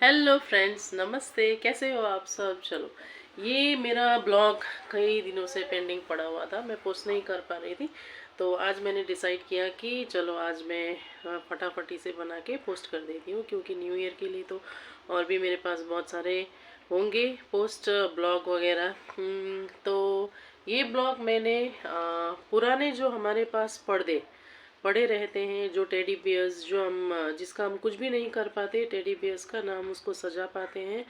Hello friends, नमस्ते। कैसे हो आप सब? चलो, ये मेरा ब्लॉग कई दिनों से पेंडिंग पड़ा हुआ था, मैं पोस्ट नहीं कर पा रही थी। तो आज मैंने डिसाइड किया कि चलो आज मैं फटाफटी से बना के पोस्ट कर देती हूँ, क्योंकि न्यू ईयर के लिए तो और भी मेरे पास बहुत सारे होंगे पोस्ट ब्लॉग वगैरह। तो ये ब्लॉग मैंने पुराने जो हमारे पास पर्दे पड़े रहते हैं, जो टेडी बियर्स, जो हम जिसका हम कुछ भी नहीं कर पाते, टेडी बियर्स का ना हम उसको सजा पाते हैं,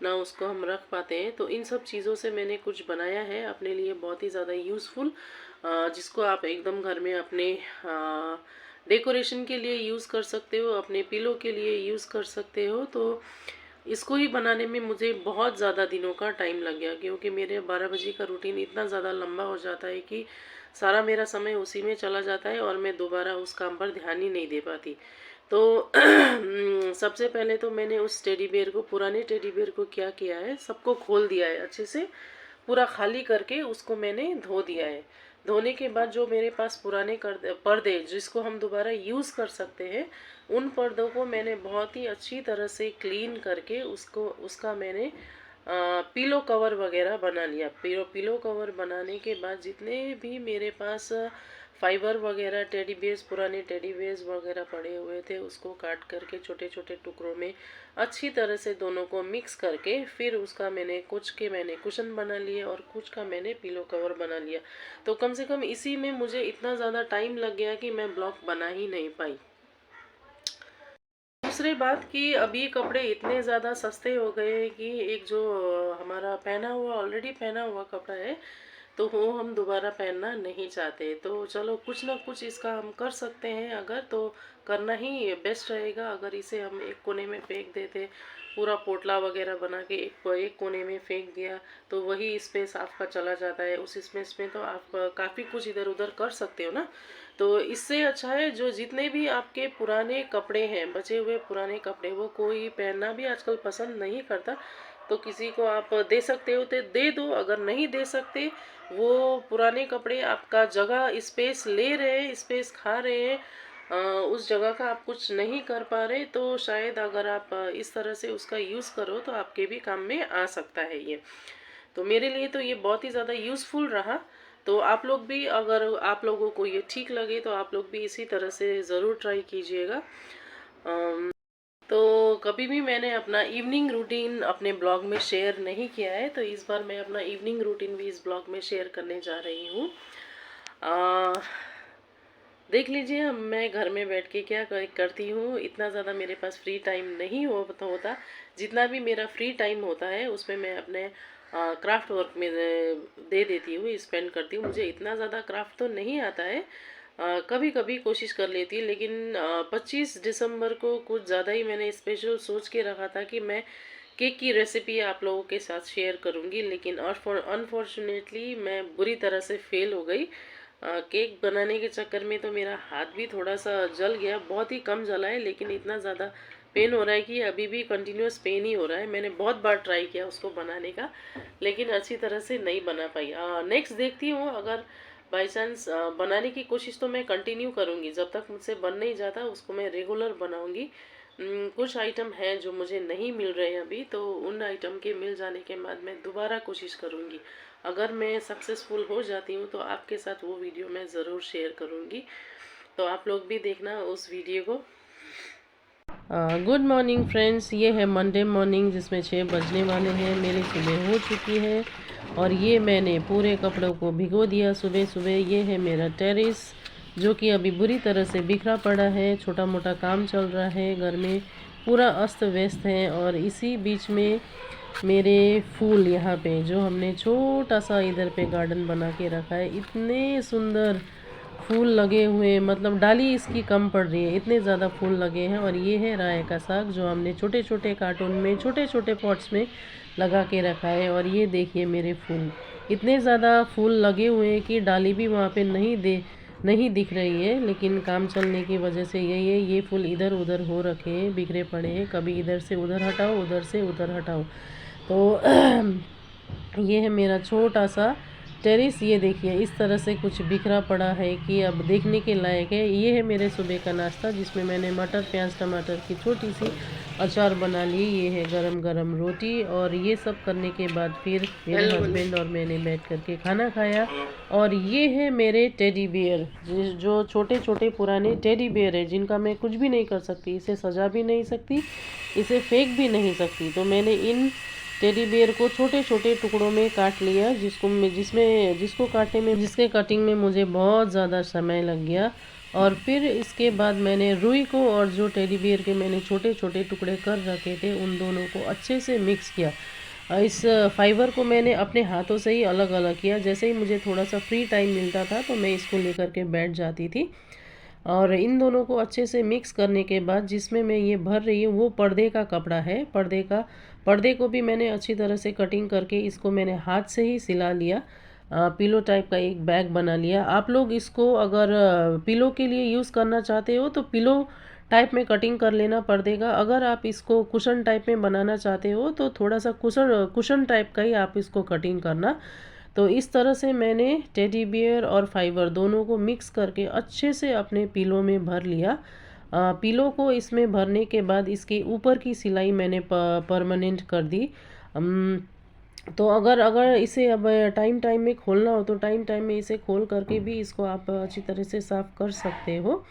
ना उसको हम रख पाते हैं, तो इन सब चीज़ों से मैंने कुछ बनाया है अपने लिए बहुत ही ज़्यादा यूज़फुल, जिसको आप एकदम घर में अपने डेकोरेशन के लिए यूज़ कर सकते हो, अपने पिलो के लिए यूज़ कर सकते हो। तो इसको ही बनाने में मुझे बहुत ज़्यादा दिनों का टाइम लग गया, क्योंकि मेरे 12 बजे का रूटीन इतना ज़्यादा लंबा हो जाता है कि सारा मेरा समय उसी में चला जाता है और मैं दोबारा उस काम पर ध्यान ही नहीं दे पाती। तो सबसे पहले तो मैंने उस टेडी बियर को, पुराने टेडी बियर को क्या किया है, सबको खोल दिया है अच्छे से, पूरा खाली करके उसको मैंने धो दिया है। धोने के बाद जो मेरे पास पुराने पर्दे जिसको हम दोबारा यूज़ कर सकते हैं, उन पर्दों को मैंने बहुत ही अच्छी तरह से क्लीन करके उसका मैंने पिलो कवर वगैरह बना लिया। पिलो कवर बनाने के बाद जितने भी मेरे पास फाइबर वगैरह टेडी बेयर्स, पुराने टेडी बेयर्स वगैरह पड़े हुए थे, उसको काट करके छोटे छोटे टुकड़ों में अच्छी तरह से दोनों को मिक्स करके फिर उसका मैंने कुशन बना लिए और कुछ का मैंने पिलो कवर बना लिया। तो कम से कम इसी में मुझे इतना ज़्यादा टाइम लग गया कि मैं ब्लॉग बना ही नहीं पाई। दूसरी बात कि अभी कपड़े इतने ज़्यादा सस्ते हो गए हैं कि एक जो हमारा पहना हुआ, ऑलरेडी पहना हुआ कपड़ा है, तो वो हम दोबारा पहनना नहीं चाहते। तो चलो कुछ ना कुछ इसका हम कर सकते हैं, अगर तो करना ही बेस्ट रहेगा। अगर इसे हम एक कोने में फेंक देते, पूरा पोटला वगैरह बना के एक कोने में फेंक दिया, तो वही स्पेस आपका चला जाता है। उस स्पेस में तो आप काफ़ी कुछ इधर उधर कर सकते हो ना। तो इससे अच्छा है जो जितने भी आपके पुराने कपड़े हैं, बचे हुए पुराने कपड़े, वो कोई पहनना भी आजकल पसंद नहीं करता, तो किसी को आप दे सकते हो तो दे दो। अगर नहीं दे सकते, वो पुराने कपड़े आपका जगह स्पेस ले रहे हैं, स्पेस खा रहे हैं, उस जगह का आप कुछ नहीं कर पा रहे, तो शायद अगर आप इस तरह से उसका यूज़ करो तो आपके भी काम में आ सकता है ये। तो मेरे लिए तो ये बहुत ही ज़्यादा यूज़फुल रहा। तो आप लोग भी, अगर आप लोगों को ये ठीक लगे, तो आप लोग भी इसी तरह से ज़रूर ट्राई कीजिएगा। तो कभी भी मैंने अपना इवनिंग रूटीन अपने ब्लॉग में शेयर नहीं किया है, तो इस बार मैं अपना इवनिंग रूटीन भी इस ब्लॉग में शेयर करने जा रही हूँ। देख लीजिए, मैं घर में बैठ के क्या करती हूँ। इतना ज़्यादा मेरे पास फ्री टाइम नहीं होता। जितना भी मेरा फ्री टाइम होता है उसमें मैं अपने क्राफ्ट वर्क में दे देती हूँ, स्पेंड करती हूँ। मुझे इतना ज़्यादा क्राफ्ट तो नहीं आता है, कभी कभी कोशिश कर लेती है, लेकिन 25 दिसंबर को कुछ ज़्यादा ही मैंने स्पेशल सोच के रखा था कि मैं केक की रेसिपी आप लोगों के साथ शेयर करूँगी, लेकिन अनफॉर्चुनेटली मैं बुरी तरह से फेल हो गई। केक बनाने के चक्कर में तो मेरा हाथ भी थोड़ा सा जल गया, बहुत ही कम जला है, लेकिन इतना ज़्यादा पेन हो रहा है कि अभी भी कंटिन्यूस पेन ही हो रहा है। मैंने बहुत बार ट्राई किया उसको बनाने का, लेकिन अच्छी तरह से नहीं बना पाई। नेक्स्ट देखती हूँ, अगर बाई चांस बनाने की कोशिश तो मैं कंटिन्यू करूँगी, जब तक मुझसे बन नहीं जाता उसको मैं रेगुलर बनाऊँगी। कुछ आइटम हैं जो मुझे नहीं मिल रहे हैं अभी, तो उन आइटम के मिल जाने के बाद मैं दोबारा कोशिश करूँगी। अगर मैं सक्सेसफुल हो जाती हूँ तो आपके साथ वो वीडियो मैं ज़रूर शेयर करूँगी, तो आप लोग भी देखना उस वीडियो को। गुड मॉर्निंग फ्रेंड्स, ये है मंडे मॉर्निंग जिसमें 6 बजने वाले हैं। मेरी सुबह हो चुकी है और ये मैंने पूरे कपड़ों को भिगो दिया सुबह सुबह। ये है मेरा टेरेस, जो कि अभी बुरी तरह से बिखरा पड़ा है। छोटा मोटा काम चल रहा है घर में, पूरा अस्त व्यस्त है। और इसी बीच में मेरे फूल यहाँ पे, जो हमने छोटा सा इधर पे गार्डन बना के रखा है, इतने सुंदर फूल लगे हुए, मतलब डाली इसकी कम पड़ रही है, इतने ज़्यादा फूल लगे हैं। और ये है राय का साग, जो हमने छोटे छोटे कार्टून में, छोटे छोटे पॉट्स में लगा के रखा है। और ये देखिए मेरे फूल, इतने ज़्यादा फूल लगे हुए हैं कि डाली भी वहाँ पे नहीं दिख रही है, लेकिन काम चलने की वजह से ये फूल इधर उधर हो रखे हैं, बिखरे पड़े हैं। कभी इधर से उधर हटाओ, उधर से उधर हटाओ। तो ये है मेरा छोटा सा टेरेस। ये देखिए इस तरह से कुछ बिखरा पड़ा है कि अब देखने के लायक है। ये है मेरे सुबह का नाश्ता, जिसमें मैंने मटर प्याज टमाटर की छोटी सी अचार बना ली, ये है गरम गरम रोटी। और ये सब करने के बाद फिर मेरे हस्बैंड और मैंने बैठ करके खाना खाया। और ये है मेरे टेडी बियर, जो छोटे छोटे पुराने टेडी बियर है, जिनका मैं कुछ भी नहीं कर सकती, इसे सजा भी नहीं सकती, इसे फेंक भी नहीं सकती। तो मैंने इन टेडी बियर को छोटे छोटे टुकड़ों में काट लिया, जिसको काटने में, जिसके कटिंग में मुझे बहुत ज़्यादा समय लग गया। और फिर इसके बाद मैंने रुई को और जो टेडी बियर के मैंने छोटे छोटे टुकड़े कर रखे थे, उन दोनों को अच्छे से मिक्स किया। इस फाइबर को मैंने अपने हाथों से ही अलग अलग किया। जैसे ही मुझे थोड़ा सा फ्री टाइम मिलता था तो मैं इसको लेकर के बैठ जाती थी। और इन दोनों को अच्छे से मिक्स करने के बाद जिसमें मैं ये भर रही हूँ वो पर्दे का कपड़ा है। पर्दे को भी मैंने अच्छी तरह से कटिंग करके इसको मैंने हाथ से ही सिला लिया। पिलो टाइप का एक बैग बना लिया। आप लोग इसको अगर पिलो के लिए यूज़ करना चाहते हो तो पिलो टाइप में कटिंग कर लेना पर्दे का। अगर आप इसको कुशन टाइप में बनाना चाहते हो तो थोड़ा सा कुशन कुशन टाइप का ही आप इसको कटिंग करना। तो इस तरह से मैंने टेडी बियर और फाइबर दोनों को मिक्स करके अच्छे से अपने पिलो में भर लिया। पिलो को इसमें भरने के बाद इसके ऊपर की सिलाई मैंने परमानेंट कर दी। तो अगर अगर इसे अब टाइम टाइम में खोलना हो तो टाइम टाइम में इसे खोल करके भी इसको आप अच्छी तरह से साफ़ कर सकते हो।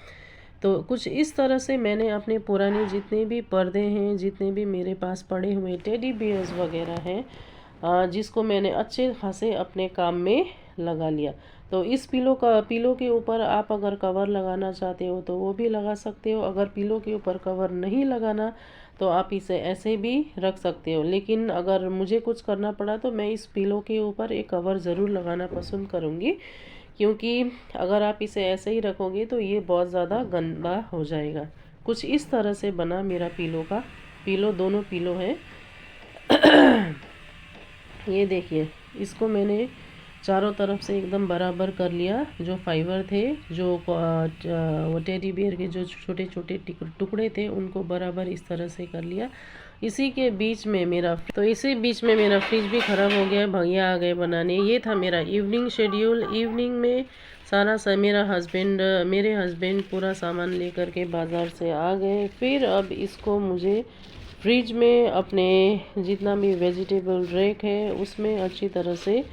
तो कुछ इस तरह से मैंने अपने पुराने जितने भी पर्दे हैं, जितने भी मेरे पास पड़े हुए टेडी बियर्स वगैरह हैं, जिसको मैंने अच्छे खासे अपने काम में लगा लिया। तो इस पिलो के ऊपर आप अगर कवर लगाना चाहते हो तो वो भी लगा सकते हो। अगर पिलो के ऊपर कवर नहीं लगाना तो आप इसे ऐसे भी रख सकते हो। लेकिन अगर मुझे कुछ करना पड़ा तो मैं इस पिलो के ऊपर एक कवर ज़रूर लगाना पसंद करूँगी, क्योंकि अगर आप इसे ऐसे ही रखोगे तो ये बहुत ज़्यादा गंदा हो जाएगा। कुछ इस तरह से बना मेरा पिलो दोनों पिलो हैं। ये देखिए, इसको मैंने चारों तरफ से एकदम बराबर कर लिया। जो फाइबर थे, जो वो टेडी बियर के जो छोटे छोटे टुकड़े थे, उनको बराबर इस तरह से कर लिया। इसी बीच में मेरा फ्रिज भी ख़राब हो गया। भैया आ गए बनाने। ये था मेरा इवनिंग शेड्यूल। इवनिंग में मेरे हस्बैंड पूरा सामान लेकर के बाज़ार से आ गए। फिर अब इसको मुझे फ्रिज में अपने जितना भी वेजिटेबल रैक है उसमें अच्छी तरह से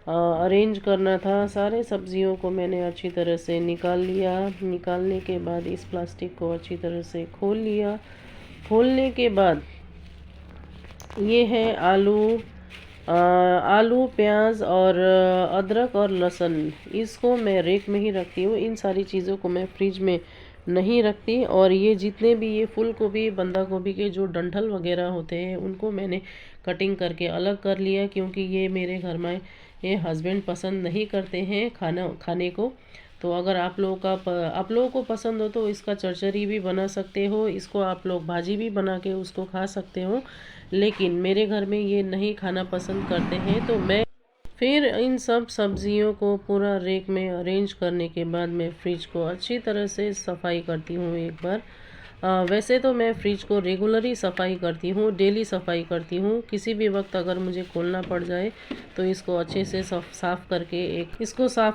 अरेंज करना था। सारे सब्जियों को मैंने अच्छी तरह से निकाल लिया। निकालने के बाद इस प्लास्टिक को अच्छी तरह से खोल लिया। खोलने के बाद ये है आलू, प्याज और अदरक और लहसुन। इसको मैं रैक में ही रखती हूँ। इन सारी चीज़ों को मैं फ्रिज में नहीं रखती। और ये जितने भी ये फूल गोभी, बंदा गोभी के जो डंठल वगैरह होते हैं उनको मैंने कटिंग करके अलग कर लिया, क्योंकि ये मेरे घर में ये हस्बैंड पसंद नहीं करते हैं खाने को। तो अगर आप लोगों को पसंद हो तो इसका चरचरी भी बना सकते हो। इसको आप लोग भाजी भी बना के उसको खा सकते हो। लेकिन मेरे घर में ये नहीं खाना पसंद करते हैं। तो मैं फिर इन सब सब्जियों को पूरा रैक में अरेंज करने के बाद मैं फ्रिज को अच्छी तरह से सफाई करती हूँ एक बार। वैसे तो मैं फ्रिज को रेगुलरली सफाई करती हूँ, डेली सफाई करती हूँ। किसी भी वक्त अगर मुझे खोलना पड़ जाए तो इसको अच्छे से साफ़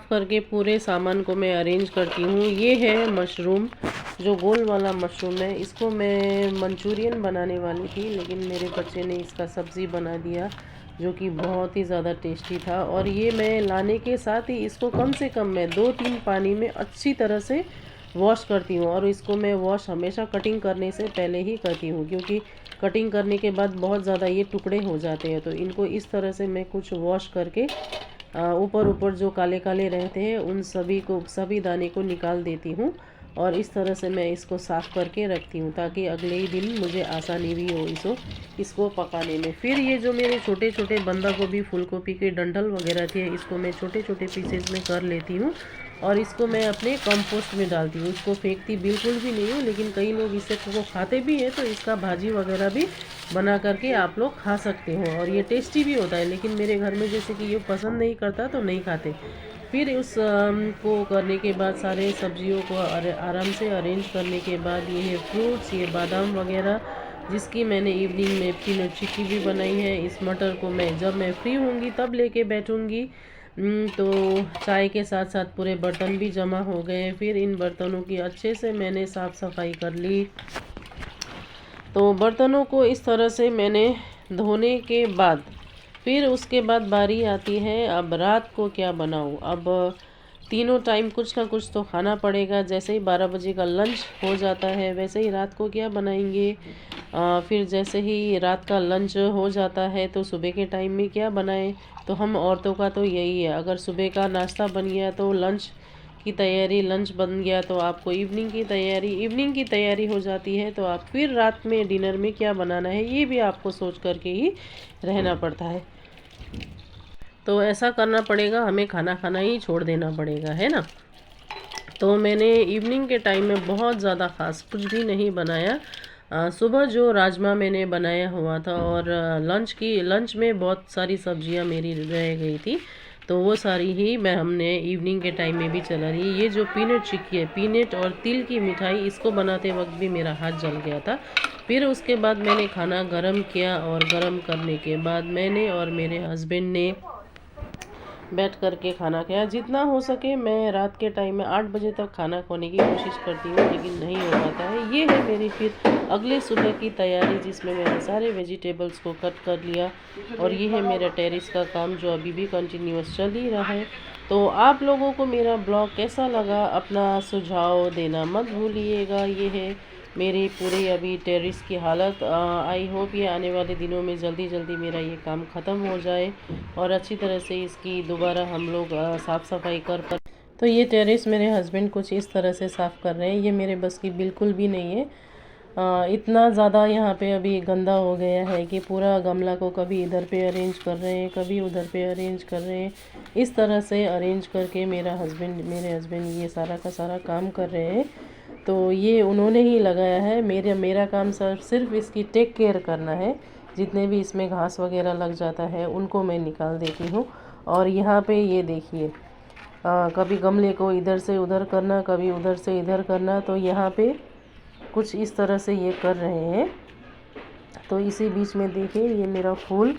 करके पूरे सामान को मैं अरेंज करती हूँ। ये है मशरूम, जो गोल वाला मशरूम है। इसको मैं मंचूरियन बनाने वाली थी, लेकिन मेरे बच्चे ने इसका सब्ज़ी बना दिया, जो कि बहुत ही ज़्यादा टेस्टी था। और ये मैं लाने के साथ ही इसको कम से कम मैं 2-3 पानी में अच्छी तरह से वॉश करती हूँ। और इसको मैं वॉश हमेशा कटिंग करने से पहले ही करती हूँ, क्योंकि कटिंग करने के बाद बहुत ज़्यादा ये टुकड़े हो जाते हैं। तो इनको इस तरह से मैं कुछ वॉश करके ऊपर जो काले काले रहते हैं उन सभी दाने को निकाल देती हूँ। और इस तरह से मैं इसको साफ़ करके रखती हूँ, ताकि अगले ही दिन मुझे आसानी भी हो इसको पकाने में। फिर ये जो मेरे छोटे छोटे बंदा गोभी, फूल गोभी के डंठल वगैरह थे, इसको मैं छोटे छोटे पीसेज में कर लेती हूँ और इसको मैं अपने कंपोस्ट में डालती हूँ। इसको फेंकती बिल्कुल भी नहीं हूँ, लेकिन कई लोग इसे को खाते भी हैं, तो इसका भाजी वगैरह भी बना करके आप लोग खा सकते हो और ये टेस्टी भी होता है। लेकिन मेरे घर में जैसे कि ये पसंद नहीं करता तो नहीं खाते। फिर उस को करने के बाद सारे सब्जियों को आराम से अरेंज करने के बाद ये है फ्रूट्स, ये बादाम वगैरह, जिसकी मैंने इवनिंग में पीनट चिक्की भी बनाई है। इस मटर को मैं जब मैं फ्री होंगी तब लेके बैठूंगी। तो चाय के साथ साथ पूरे बर्तन भी जमा हो गए। फिर इन बर्तनों की अच्छे से मैंने साफ़ सफाई कर ली। तो तो बर्तनों को इस तरह से मैंने धोने के बाद फिर उसके बाद बारी आती है अब रात को क्या बनाऊं। अब तीनों टाइम कुछ ना कुछ तो खाना पड़ेगा। जैसे ही 12 बजे का लंच हो जाता है वैसे ही रात को क्या बनाएंगे। फिर जैसे ही रात का लंच हो जाता है तो सुबह के टाइम में क्या बनाएं। तो हम औरतों का तो यही है, अगर सुबह का नाश्ता बन गया तो लंच की तैयारी, लंच बन गया तो आपको इवनिंग की तैयारी हो जाती है। तो आप फिर रात में डिनर में क्या बनाना है ये भी आपको सोच करके ही रहना पड़ता है। तो ऐसा करना पड़ेगा, हमें खाना खाना ही छोड़ देना पड़ेगा, है ना। तो मैंने इवनिंग के टाइम में बहुत ज़्यादा ख़ास कुछ भी नहीं बनाया। सुबह जो राजमा मैंने बनाया हुआ था और लंच में बहुत सारी सब्जियां मेरी रह गई थी, तो वो सारी ही हमने इवनिंग के टाइम में भी चला रही। ये जो पीनट चिक्की है, पीनट और तिल की मिठाई, इसको बनाते वक्त भी मेरा हाथ जल गया था। फिर उसके बाद मैंने खाना गरम किया और गरम करने के बाद मैंने और मेरे हस्बैंड ने बैठ करके खाना खाया। जितना हो सके मैं रात के टाइम में 8 बजे तक खाना खाने की कोशिश करती हूँ, लेकिन नहीं हो पाता है। ये है मेरी फिर अगले सुबह की तैयारी, जिसमें मैंने सारे वेजिटेबल्स को कट कर लिया। और ये है मेरा टेरेस का काम जो अभी भी कंटिन्यूअस चल ही रहा है। तो आप लोगों को मेरा ब्लॉग कैसा लगा अपना सुझाव देना मत भूलिएगा। ये है मेरी पूरी अभी टेरेस की हालत। आई होप ये आने वाले दिनों में जल्दी जल्दी मेरा ये काम ख़त्म हो जाए और अच्छी तरह से इसकी दोबारा हम लोग साफ़ सफाई कर पर। तो ये टेरेस मेरे हस्बैंड कुछ इस तरह से साफ़ कर रहे हैं, ये मेरे बस की बिल्कुल भी नहीं है। इतना ज़्यादा यहाँ पे अभी गंदा हो गया है कि पूरा गमला को कभी इधर पे अरेंज कर रहे हैं, कभी उधर पे अरेंज कर रहे हैं। इस तरह से अरेंज करके मेरे हस्बैंड ये सारा का सारा काम कर रहे हैं। तो ये उन्होंने ही लगाया है। मेरा काम सिर्फ इसकी टेक केयर करना है। जितने भी इसमें घास वगैरह लग जाता है उनको मैं निकाल देती हूँ। और यहाँ पे ये देखिए, कभी गमले को इधर से उधर करना, कभी उधर से इधर करना। तो यहाँ पे कुछ इस तरह से ये कर रहे हैं। तो इसी बीच में देखिए ये मेरा फूल,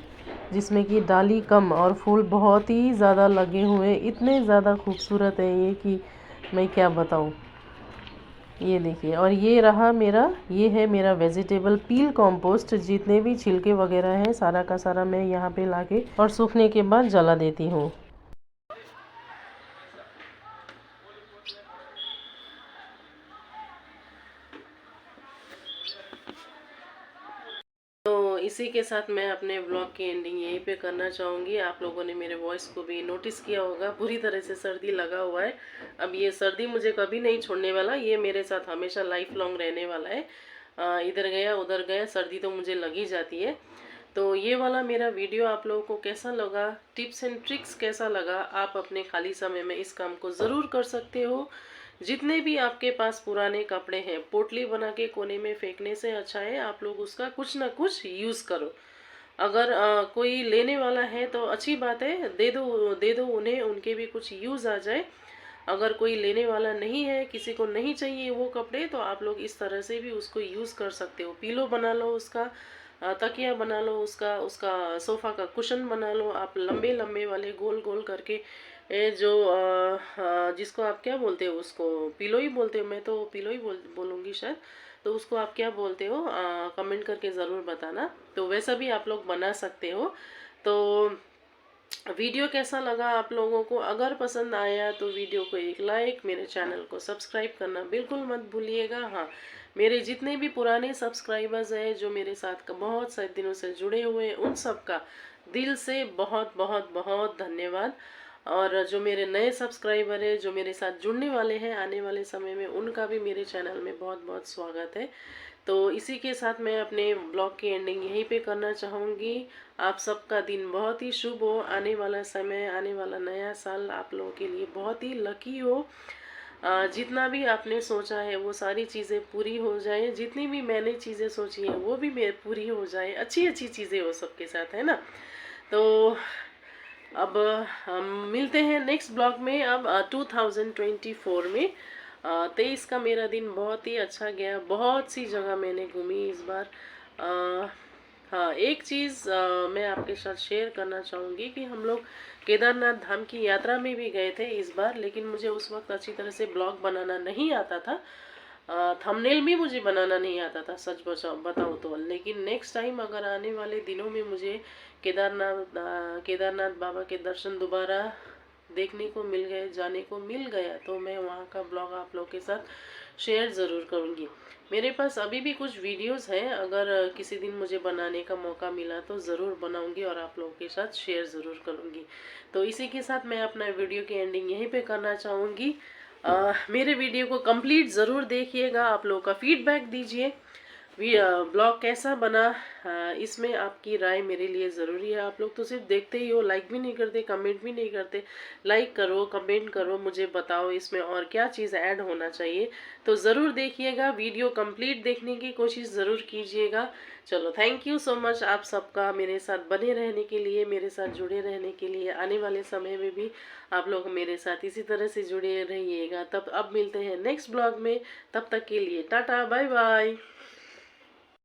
जिसमें कि डाली कम और फूल बहुत ही ज़्यादा लगे हुए, इतने ज़्यादा खूबसूरत है ये कि मैं क्या बताऊँ। ये देखिए, और ये है मेरा वेजिटेबल पील कंपोस्ट। जितने भी छिलके वगैरह हैं सारा का सारा मैं यहाँ पे लाके और सूखने के बाद जला देती हूँ। तो इसी के साथ मैं अपने ब्लॉग की एंडिंग यहीं पे करना चाहूँगी। आप लोगों ने मेरे वॉइस को भी नोटिस किया होगा, पूरी तरह से सर्दी लगा हुआ है। अब ये सर्दी मुझे कभी नहीं छोड़ने वाला, ये मेरे साथ हमेशा लाइफ लॉन्ग रहने वाला है। इधर गया उधर गया सर्दी तो मुझे लगी जाती है। तो ये वाला मेरा वीडियो आप लोगों को कैसा लगा, टिप्स एंड ट्रिक्स कैसा लगा, आप अपने खाली समय में इस काम को ज़रूर कर सकते हो। जितने भी आपके पास पुराने कपड़े हैं, पोटली बना के कोने में फेंकने से अच्छा है आप लोग उसका कुछ ना कुछ यूज़ करो। अगर कोई लेने वाला है तो अच्छी बात है, दे दो उन्हें, उनके भी कुछ यूज़ आ जाए। अगर कोई लेने वाला नहीं है, किसी को नहीं चाहिए वो कपड़े, तो आप लोग इस तरह से भी उसको यूज़ कर सकते हो। पीलो बना लो उसका, तकिया बना लो उसका, उसका सोफ़ा का कुशन बना लो आप, लंबे लंबे वाले गोल गोल करके। जो जिसको आप क्या बोलते हो, उसको पिलो ही बोलते हो, मैं तो पिलो ही बोलूँगी शायद। तो उसको आप क्या बोलते हो कमेंट करके ज़रूर बताना। तो वैसा भी आप लोग बना सकते हो। तो वीडियो कैसा लगा आप लोगों को, अगर पसंद आया तो वीडियो को एक लाइक, मेरे चैनल को सब्सक्राइब करना बिल्कुल मत भूलिएगा। हाँ, मेरे जितने भी पुराने सब्सक्राइबर्स हैं जो मेरे साथ बहुत सारे दिनों से जुड़े हुए हैं, उन सब का दिल से बहुत बहुत बहुत धन्यवाद। और जो मेरे नए सब्सक्राइबर हैं जो मेरे साथ जुड़ने वाले हैं आने वाले समय में, उनका भी मेरे चैनल में बहुत बहुत स्वागत है। तो इसी के साथ मैं अपने ब्लॉग की एंडिंग यहीं पे करना चाहूँगी। आप सबका दिन बहुत ही शुभ हो, आने वाला समय, आने वाला नया साल आप लोगों के लिए बहुत ही लकी हो। जितना भी आपने सोचा है वो सारी चीज़ें पूरी हो जाए, जितनी भी मैंने चीज़ें सोची हैं वो भी मेरे पूरी हो जाए, अच्छी अच्छी चीज़ें हो सबके साथ, है ना। तो अब हम मिलते हैं नेक्स्ट ब्लॉग में। अब 2024 में 23 का मेरा दिन बहुत ही अच्छा गया, बहुत सी जगह मैंने घूमी इस बार। हाँ, एक चीज़ मैं आपके साथ शेयर करना चाहूँगी कि हम लोग केदारनाथ धाम की यात्रा में भी गए थे इस बार, लेकिन मुझे उस वक्त अच्छी तरह से ब्लॉग बनाना नहीं आता था। थंबनेल भी मुझे बनाना नहीं आता था, सच बताऊँ तो। लेकिन नेक्स्ट टाइम अगर आने वाले दिनों में मुझे केदारनाथ बाबा के दर्शन दोबारा देखने को मिल गए, जाने को मिल गया, तो मैं वहाँ का ब्लॉग आप लोग के साथ शेयर ज़रूर करूँगी। मेरे पास अभी भी कुछ वीडियोस हैं, अगर किसी दिन मुझे बनाने का मौका मिला तो ज़रूर बनाऊंगी और आप लोगों के साथ शेयर ज़रूर करूँगी। तो इसी के साथ मैं अपना वीडियो की एंडिंग यहीं पे करना चाहूँगी। मेरे वीडियो को कंप्लीट ज़रूर देखिएगा, आप लोगों का फीडबैक दीजिए ब्लॉग कैसा बना। इसमें आपकी राय मेरे लिए ज़रूरी है। आप लोग तो सिर्फ देखते ही हो, लाइक भी नहीं करते, कमेंट भी नहीं करते। लाइक करो, कमेंट करो, मुझे बताओ इसमें और क्या चीज़ ऐड होना चाहिए। तो ज़रूर देखिएगा, वीडियो कंप्लीट देखने की कोशिश ज़रूर कीजिएगा। चलो, थैंक यू सो मच आप सबका मेरे साथ बने रहने के लिए, मेरे साथ जुड़े रहने के लिए। आने वाले समय में भी आप लोग मेरे साथ इसी तरह से जुड़े रहिएगा। तब अब मिलते हैं नेक्स्ट ब्लॉग में, तब तक के लिए टाटा बाय बाय।